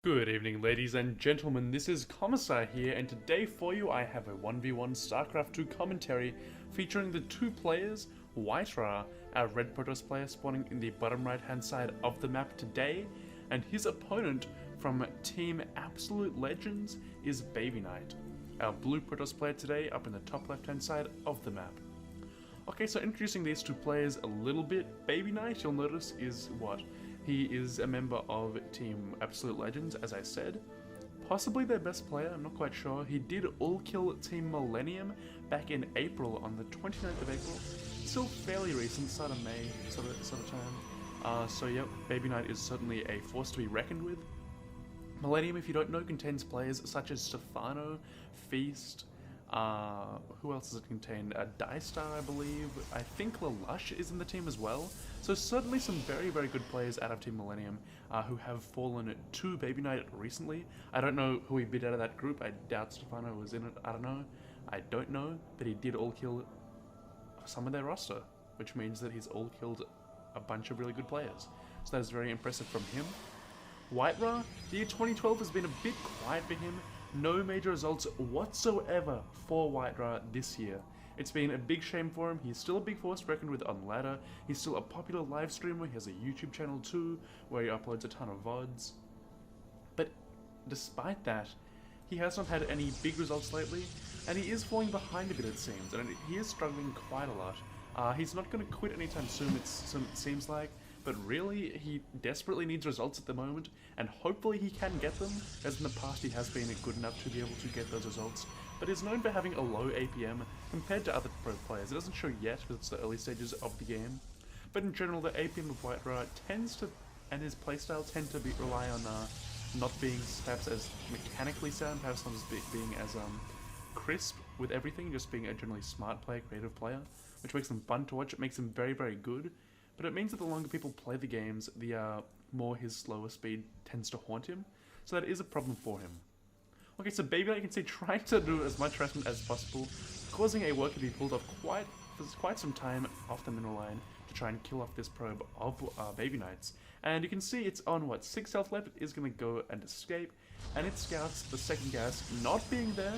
Good evening, ladies and gentlemen, this is Commissar here, and today for you I have a 1v1 StarCraft 2 commentary featuring the two players, WhiteRa, our Red Protoss player spawning in the bottom right hand side of the map today, and his opponent from Team Absolute Legends is BabyKnight, our Blue Protoss player today up in the top left hand side of the map. Okay, so introducing these two players a little bit, BabyKnight, you'll notice, is what? He is a member of Team Absolute Legends, as I said. Possibly their best player, I'm not quite sure. He did all-kill Team Millennium back in April, on the 29th of April. Still fairly recent, start of May sort of time. So yep, BabyKnight is certainly a force to be reckoned with. Millennium, if you don't know, contains players such as Stefano, Feast, who else does it contain? Dystar, I believe. I think Lelouch is in the team as well. So certainly some very, very good players out of Team Millennium who have fallen to BabyKnight recently. I don't know who he bid out of that group. I doubt Stefano was in it. I don't know. I don't know. But he did all kill some of their roster, which means that he's all killed a bunch of really good players. So that is very impressive from him. WhiteRa, the year 2012 has been a bit quiet for him. No major results whatsoever for WhiteRa this year. It's been a big shame for him. He's still a big force to reckon with on ladder. He's still a popular live streamer. He has a YouTube channel too, where he uploads a ton of VODs. But despite that, he has not had any big results lately, and he is falling behind a bit, it seems, and he is struggling quite a lot. He's not going to quit anytime soon, it seems like. But really, he desperately needs results at the moment, and hopefully he can get them, as in the past he has been good enough to be able to get those results, but is known for having a low APM compared to other pro players. It doesn't show yet, because it's the early stages of the game, but in general the APM of WhiteRa tends to, and his playstyle tend to rely on not being perhaps as mechanically sound, perhaps not as being as crisp with everything, just being a generally smart player, creative player, which makes him fun to watch. It makes him very, very good. But it means that the longer people play the games, the more his slower speed tends to haunt him. So that is a problem for him. Okay, so BabyKnight, you can see, trying to do as much harassment as possible, causing a worker to be pulled off for quite some time off the mineral line to try and kill off this probe of BabyKnights. And you can see it's on, what, 6 health left. It is going to go and escape, and it scouts the second gas not being there.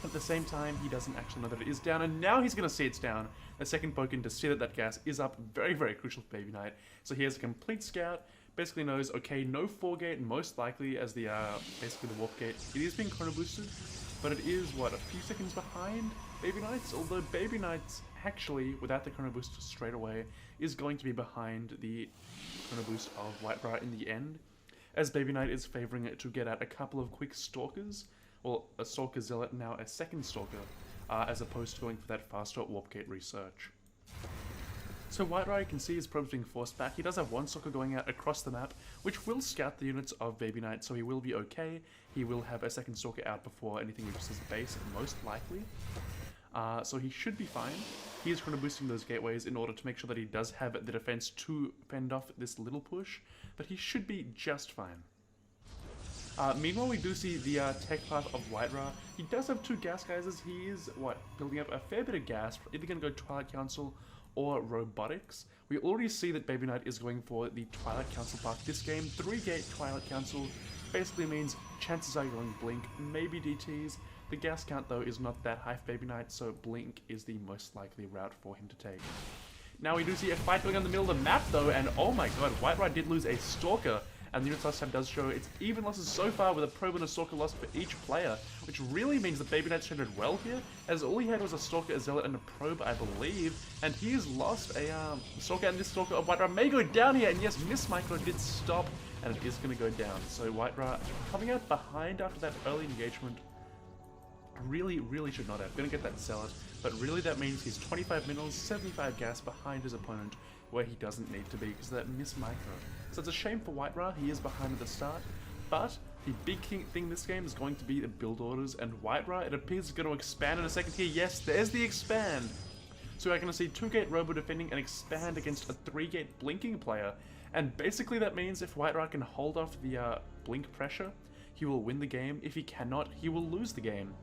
At the same time, he doesn't actually know that it is down, and now he's going to see it's down. A second poke to see that that gas is up. Very, very crucial for BabyKnight. So he has a complete scout, basically knows, okay, no 4-gate, most likely as the, basically the warp gate. It is being chrono boosted, but it is, what, a few seconds behind BabyKnight's? Although BabyKnight's actually, without the chrono boost straight away, is going to be behind the chrono boost of WhiteRa in the end, as BabyKnight is favoring it to get out a couple of quick stalkers. Well, a Stalker Zealot, now a second Stalker, as opposed to going for that faster warp gate research. So WhiteRa, you can see his probes being forced back. He does have one Stalker going out across the map, which will scout the units of BabyKnight, so he will be okay. He will have a second Stalker out before anything reaches his base, most likely. So he should be fine. He is chrono boosting those gateways in order to make sure that he does have the defense to fend off this little push, but he should be just fine. Meanwhile, we do see the tech path of WhiteRa. He does have 2 gas geysers. He is, building up a fair bit of gas, either going to go Twilight Council or Robotics. We already see that BabyKnight is going for the Twilight Council path this game. 3-gate Twilight Council basically means chances are you're going Blink, maybe DTs. The gas count, though, is not that high for BabyKnight, so Blink is the most likely route for him to take. Now we do see a fight going on in the middle of the map, though, and oh my god, WhiteRa did lose a Stalker. And the unit loss time does show it's even losses so far, with a probe and a Stalker lost for each player, which really means that BabyKnight's trended well here, as all he had was a Stalker, a Zealot, and a probe, I believe, and he has lost a Stalker, and this Stalker of WhiteRa may go down here, and yes, Miss Micro did stop, and it is going to go down. So WhiteRa coming out behind after that early engagement really should not have. Going to get that Zealot, but really that means he's 25 minerals, 75 gas behind his opponent, where he doesn't need to be because of that Miss Micro. So it's a shame for WhiteRa, he is behind at the start, but the big thing this game is going to be the build orders, and WhiteRa, it appears, is going to expand in a second here. Yes, there's the expand! So we're going to see 2-gate Robo defending and expand against a 3-gate blinking player, and basically that means if WhiteRa can hold off the blink pressure, he will win the game. If he cannot, he will lose the game.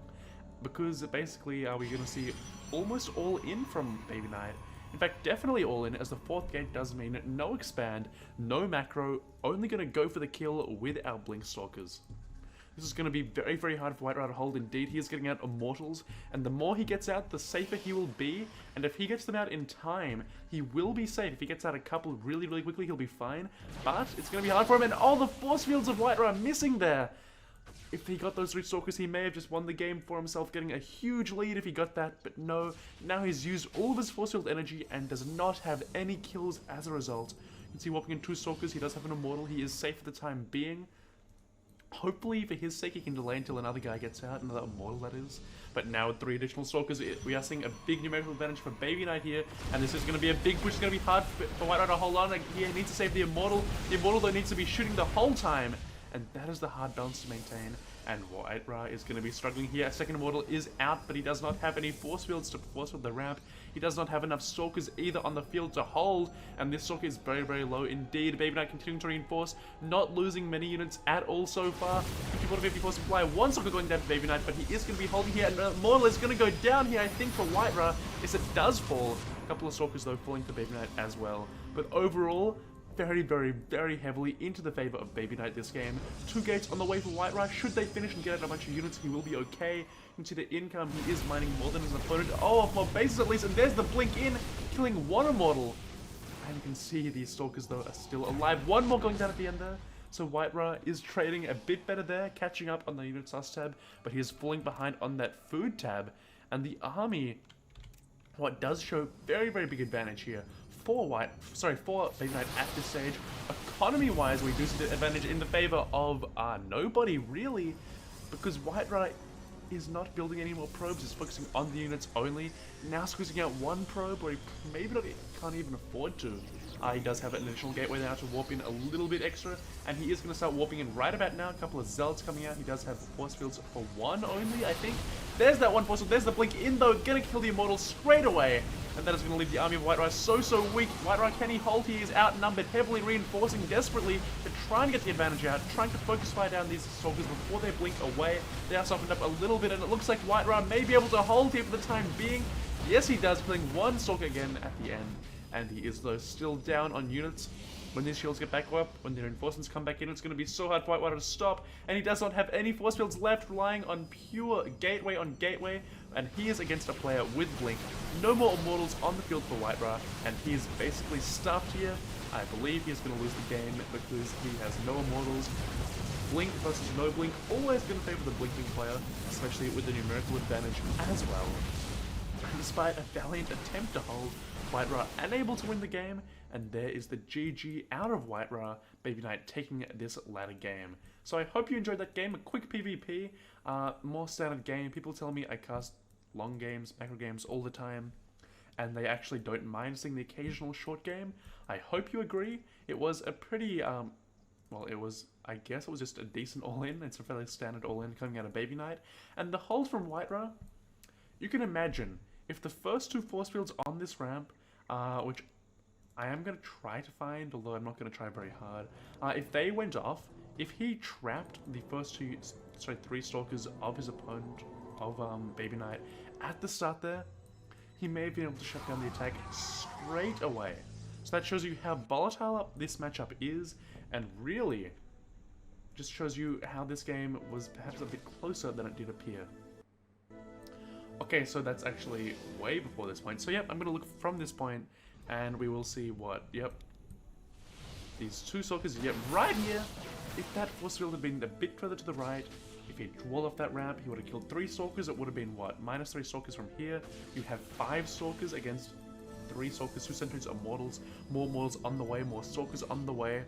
Because basically we're going to see almost all in from BabyKnight, In fact, definitely all in, as the 4th gate does mean no expand, no macro, only going to go for the kill with our Blink Stalkers. This is going to be very, very hard for WhiteRa to hold. Indeed, he is getting out Immortals, and the more he gets out, the safer he will be. And if he gets them out in time, he will be safe. If he gets out a couple really, really quickly, he'll be fine. But it's going to be hard for him, and all the force fields of WhiteRa missing there. If he got those 3 Stalkers, he may have just won the game for himself, getting a huge lead if he got that. But no, now he's used all of his force field energy and does not have any kills as a result. You can see walking in 2 Stalkers, he does have an Immortal. He is safe for the time being. Hopefully, for his sake, he can delay until another guy gets out, another Immortal that is. But now with 3 additional Stalkers, we are seeing a big numerical advantage for BabyKnight here, and this is going to be a big push. It's going to be hard for WhiteRa to hold on. He needs to save the Immortal. The Immortal, though, needs to be shooting the whole time, and that is the hard balance to maintain. And WhiteRa is going to be struggling here. A second Immortal is out, but he does not have any force fields to force field the ramp. He does not have enough Stalkers either on the field to hold, and this Stalker is very, very low indeed. BabyKnight continuing to reinforce, not losing many units at all so far. 54 to 54 supply, 1 Stalker going down to BabyKnight, but he is going to be holding here, and Immortal is going to go down here, I think, for WhiteRa. Yes, it does fall. A couple of Stalkers, though, falling to BabyKnight as well. But overall, very, very, very heavily into the favor of BabyKnight this game. 2 gates on the way for WhiteRa. Should they finish and get out a bunch of units, he will be okay. You can see the income. He is mining more than his opponent. Oh, more bases at least. And there's the blink in, killing 1 Immortal. And you can see these Stalkers, though, are still alive. 1 more going down at the end there. So WhiteRa is trading a bit better there, catching up on the unit sus tab, but he is falling behind on that food tab. And the army, what does show very, very big advantage here for BabyKnight at this stage. Economy-wise, we do see the advantage in the favor of nobody, really, because WhiteRa is not building any more probes, he's focusing on the units only. Now squeezing out 1 probe where he maybe can't even afford to. He does have an additional gateway now to warp in a little bit extra, and he is going to start warping in right about now. A couple of Zealots coming out. He does have force fields for 1 only, I think. There's that 1 force field. There's the blink in, though. Gonna kill the Immortal straight away. And that is going to leave the army of WhiteRa so weak. WhiteRa, can he hold? He is outnumbered, heavily reinforcing desperately to try and get the advantage out, trying to focus fire down these soldiers before they blink away. They are softened up a little bit, and it looks like WhiteRa may be able to hold here for the time being. Yes, he does, killing 1 Stalker again at the end. And he is, though, still down on units. When these shields get back up, when the reinforcements come back in, it's going to be so hard for WhiteRa to stop. And he does not have any force fields left, relying on pure gateway on gateway. And he is against a player with blink. No more Immortals on the field for WhiteRa, and he is basically stuffed here. I believe he is going to lose the game because he has no Immortals. Blink versus no blink, always going to favor the blinking player, especially with the numerical advantage as well. Despite a valiant attempt to hold, WhiteRa unable to win the game, and there is the GG out of WhiteRa, BabyKnight taking this latter game. So I hope you enjoyed that game, a quick PvP, more standard game. People tell me I cast long games, macro games all the time, and they actually don't mind seeing the occasional short game. I hope you agree. It was a pretty, I guess it was just a decent all-in. It's a fairly standard all-in coming out of BabyKnight. And the hold from WhiteRa, you can imagine, if the first 2 force fields on this ramp, which I am going to try to find, although I'm not going to try very hard, if they went off, if he trapped the first 3 Stalkers of his opponent, of BabyKnight, at the start there, he may have been able to shut down the attack straight away. So that shows you how volatile this matchup is, and really just shows you how this game was perhaps a bit closer than it did appear. Okay, so that's actually way before this point. So yep, I'm going to look from this point, and we will see what, yep, these 2 Stalkers, yep, right here. If that force field had been a bit further to the right, if he had walled off that ramp, he would have killed 3 Stalkers. It would have been, what, -3 Stalkers from here. You have 5 Stalkers against 3 Stalkers, 2 Sentries, Immortals, more Immortals on the way, more Stalkers on the way.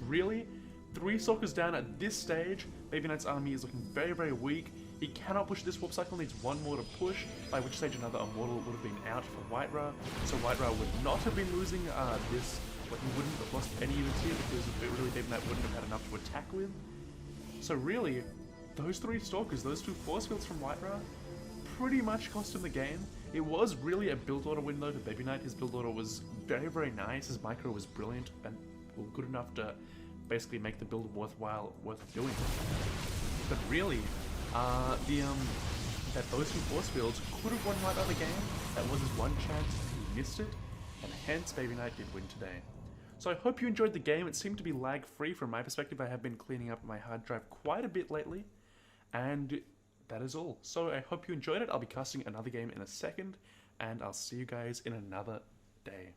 Really? 3 Stalkers down at this stage. BabyKnight's army is looking very, very weak. He cannot push this warp cycle, needs 1 more to push, by which stage another Immortal would have been out for WhiteRa. So WhiteRa would not have been losing this, but he wouldn't have lost any units here because really BabyKnight wouldn't have had enough to attack with. So really, those 3 Stalkers, those 2 force fields from WhiteRa, pretty much cost him the game. It was really a build order win though for BabyKnight. His build order was very, very nice. His micro was brilliant and good enough to basically make the build worth doing. But really, that those 2 force fields could have won WhiteRa the game. That was his one chance. He missed it. and hence BabyKnight did win today. So I hope you enjoyed the game. It seemed to be lag-free from my perspective. I have been cleaning up my hard drive quite a bit lately, and that is all. So I hope you enjoyed it. I'll be casting another game in a second, and I'll see you guys in another day.